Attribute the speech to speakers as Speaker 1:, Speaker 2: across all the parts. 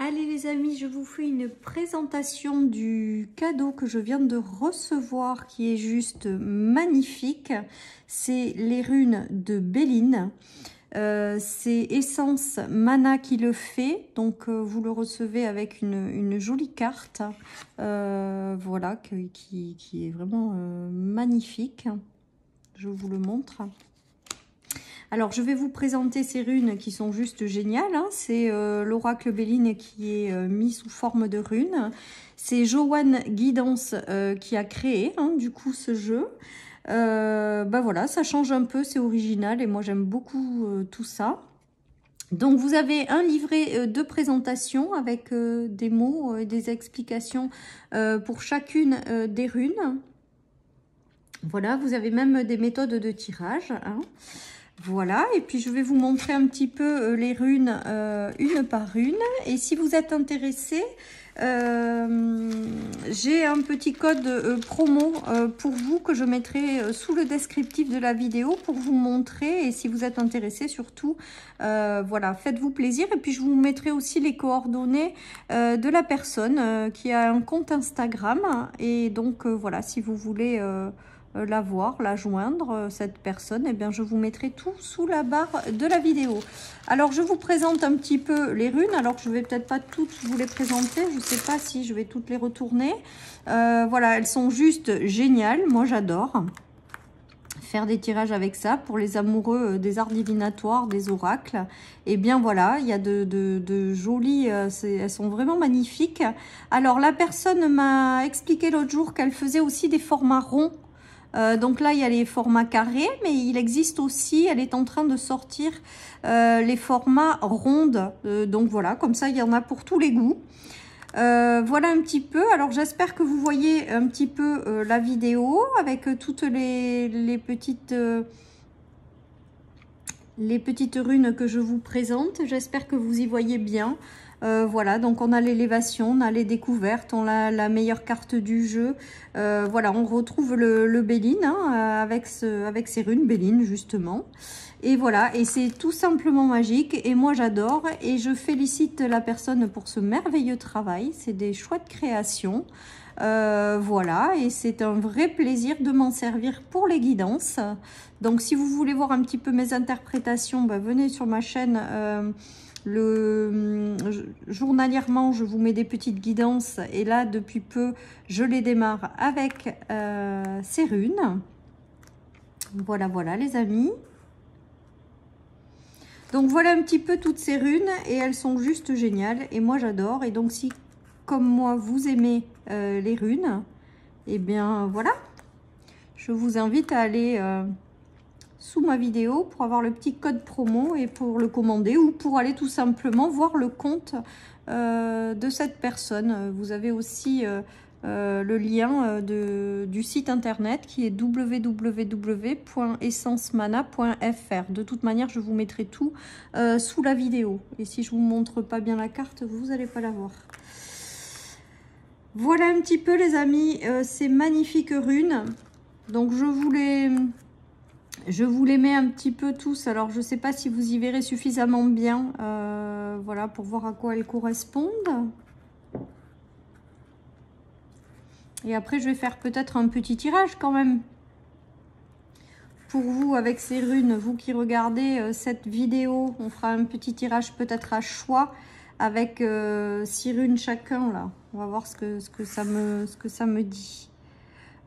Speaker 1: Allez les amis, je vous fais une présentation du cadeau que je viens de recevoir qui est juste magnifique. C'est les runes de Béline. C'est Essence Mana qui le fait. Donc vous le recevez avec une jolie carte. Voilà, qui est vraiment magnifique. Je vous le montre. Alors, je vais vous présenter ces runes qui sont juste géniales. Hein. C'est l'oracle Béline qui est mis sous forme de runes. C'est Joanne Guidance qui a créé du coup ce jeu. Bah voilà, ça change un peu, c'est original et moi j'aime beaucoup tout ça. Donc vous avez un livret de présentation avec des mots et des explications pour chacune des runes. Voilà, vous avez même des méthodes de tirage. Hein. Voilà, et puis je vais vous montrer un petit peu les runes une par une. Et si vous êtes intéressé, j'ai un petit code promo pour vous que je mettrai sous le descriptif de la vidéo pour vous montrer. Et si vous êtes intéressé surtout, voilà, faites-vous plaisir. Et puis je vous mettrai aussi les coordonnées de la personne qui a un compte Instagram. Et donc voilà, si vous voulez... la voir, la joindre, cette personne, et bien je vous mettrai tout sous la barre de la vidéo. Alors je vous présente un petit peu les runes, alors que je vais peut-être pas toutes vous les présenter, je sais pas si je vais toutes les retourner. Voilà, elles sont juste géniales, moi j'adore faire des tirages avec ça pour les amoureux des arts divinatoires, des oracles. Et bien voilà, il y a de jolies, elles sont vraiment magnifiques. Alors la personne m'a expliqué l'autre jour qu'elle faisait aussi des formats ronds. Donc là, il y a les formats carrés, mais il existe aussi, elle est en train de sortir les formats rondes. Donc voilà, comme ça, il y en a pour tous les goûts. Voilà un petit peu. Alors, j'espère que vous voyez un petit peu la vidéo avec toutes les petites runes que je vous présente. J'espère que vous y voyez bien. Voilà, donc on a l'élévation, on a les découvertes, on a la meilleure carte du jeu. Voilà, on retrouve le Béline avec ces runes Béline justement. Et voilà, et c'est tout simplement magique et moi j'adore et je félicite la personne pour ce merveilleux travail. C'est des chouettes créations. Voilà, et c'est un vrai plaisir de m'en servir pour les guidances. Donc si vous voulez voir un petit peu mes interprétations, ben, venez sur ma chaîne. Journalièrement, je vous mets des petites guidances et là, depuis peu, je les démarre avec ces runes. Voilà, voilà les amis. Donc voilà un petit peu toutes ces runes et elles sont juste géniales et moi j'adore. Et donc si, comme moi, vous aimez les runes, et bien voilà, je vous invite à aller... sous ma vidéo pour avoir le petit code promo et pour le commander ou pour aller tout simplement voir le compte de cette personne. Vous avez aussi le lien du site internet qui est www.essencemana.fr. De toute manière, je vous mettrai tout sous la vidéo. Et si je vous montre pas bien la carte, vous n'allez pas la voir. Voilà un petit peu les amis, ces magnifiques runes. Donc je vous les mets un petit peu tous. Alors, je ne sais pas si vous y verrez suffisamment bien. Voilà, pour voir à quoi elles correspondent. Et après, je vais faire peut-être un petit tirage quand même. Pour vous, avec ces runes, vous qui regardez cette vidéo, on fera un petit tirage peut-être à choix avec 6 runes chacun, là. On va voir ce que ça me dit.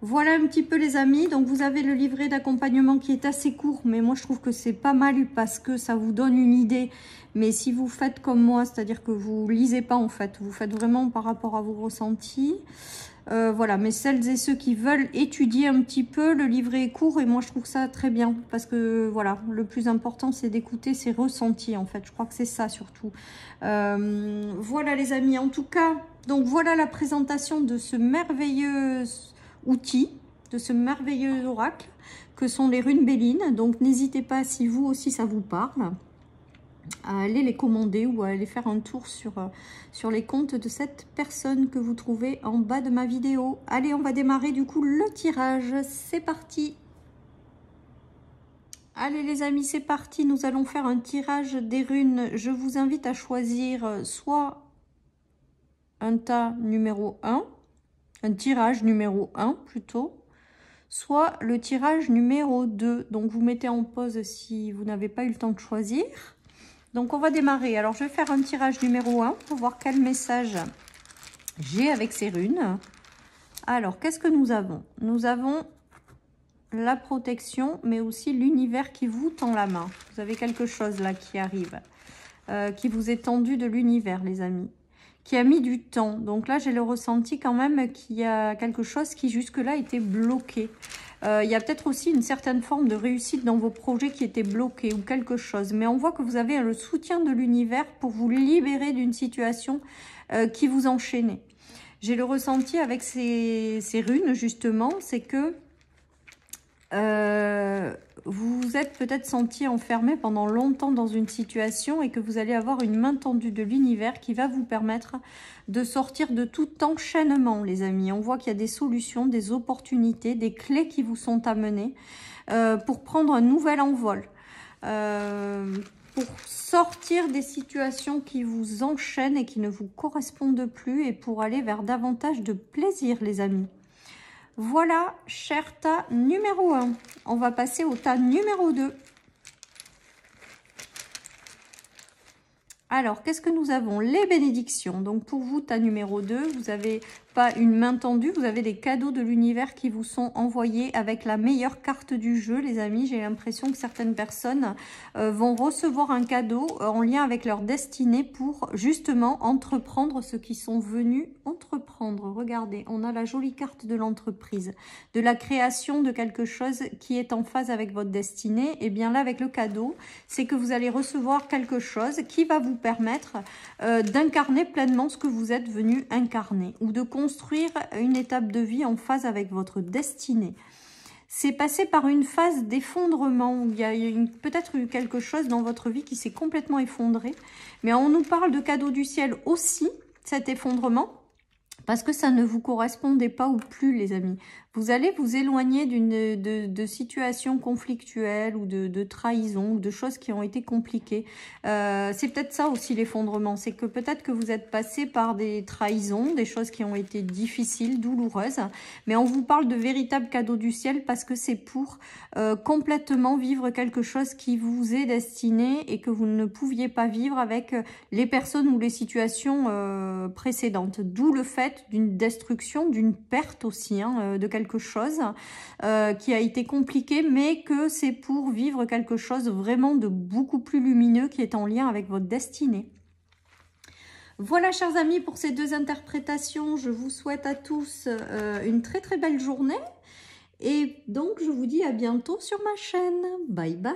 Speaker 1: Voilà un petit peu les amis, donc vous avez le livret d'accompagnement qui est assez court, mais moi je trouve que c'est pas mal parce que ça vous donne une idée. Mais si vous faites comme moi, c'est-à-dire que vous lisez pas en fait, vous faites vraiment par rapport à vos ressentis. Voilà, mais celles et ceux qui veulent étudier un petit peu, le livret est court et moi je trouve ça très bien. Parce que voilà, le plus important c'est d'écouter ses ressentis en fait, je crois que c'est ça surtout. Voilà les amis, en tout cas, donc voilà la présentation de ce merveilleux... outils de ce merveilleux oracle que sont les runes Béline. Donc n'hésitez pas, si vous aussi ça vous parle, à aller les commander ou à aller faire un tour sur les comptes de cette personne que vous trouvez en bas de ma vidéo. Allez, on va démarrer du coup le tirage, c'est parti. Allez les amis, c'est parti, nous allons faire un tirage des runes. Je vous invite à choisir soit un tas numéro 1, un tirage numéro 1 plutôt, soit le tirage numéro 2. Donc, vous mettez en pause si vous n'avez pas eu le temps de choisir. Donc, on va démarrer. Alors, je vais faire un tirage numéro 1 pour voir quel message j'ai avec ces runes. Alors, qu'est-ce que nous avons? Nous avons la protection, mais aussi l'univers qui vous tend la main. Vous avez quelque chose là qui arrive, qui vous est tendu de l'univers, les amis, qui a mis du temps. Donc là, j'ai le ressenti quand même qu'il y a quelque chose qui jusque-là était bloqué. Il y a peut-être aussi une certaine forme de réussite dans vos projets qui était bloqué ou quelque chose. Mais on voit que vous avez le soutien de l'univers pour vous libérer d'une situation qui vous enchaînait. J'ai le ressenti avec ces runes, justement, c'est que vous vous êtes peut-être senti enfermé pendant longtemps dans une situation et que vous allez avoir une main tendue de l'univers qui va vous permettre de sortir de tout enchaînement, les amis. On voit qu'il y a des solutions, des opportunités, des clés qui vous sont amenées pour prendre un nouvel envol. Pour sortir des situations qui vous enchaînent et qui ne vous correspondent plus et pour aller vers davantage de plaisir, les amis. Voilà, cher tas numéro 1. On va passer au tas numéro 2. Alors, qu'est-ce que nous avons? Les bénédictions. Donc, pour vous, tas numéro 2, vous n'avez pas une main tendue, vous avez des cadeaux de l'univers qui vous sont envoyés avec la meilleure carte du jeu, les amis. J'ai l'impression que certaines personnes vont recevoir un cadeau en lien avec leur destinée pour justement entreprendre ce qu'ils sont venus entreprendre. Regardez, on a la jolie carte de l'entreprise, de la création de quelque chose qui est en phase avec votre destinée. Et bien là, avec le cadeau, c'est que vous allez recevoir quelque chose qui va vous permettre d'incarner pleinement ce que vous êtes venu incarner ou de construire une étape de vie en phase avec votre destinée. C'est passé par une phase d'effondrement où il y a peut-être eu quelque chose dans votre vie qui s'est complètement effondré. Mais on nous parle de cadeau du ciel aussi, cet effondrement, parce que ça ne vous correspondait pas ou plus, les amis. Vous allez vous éloigner de situations conflictuelles ou de trahison ou de choses qui ont été compliquées. C'est peut-être ça aussi l'effondrement. C'est que peut-être que vous êtes passé par des trahisons, des choses qui ont été difficiles, douloureuses. Mais on vous parle de véritables cadeaux du ciel parce que c'est pour complètement vivre quelque chose qui vous est destiné et que vous ne pouviez pas vivre avec les personnes ou les situations précédentes. D'où le fait d'une destruction, d'une perte aussi, hein, de quelque chose qui a été compliqué, mais que c'est pour vivre quelque chose vraiment de beaucoup plus lumineux qui est en lien avec votre destinée. Voilà, chers amis, pour ces deux interprétations. Je vous souhaite à tous une très très belle journée. Et donc, je vous dis à bientôt sur ma chaîne. Bye bye.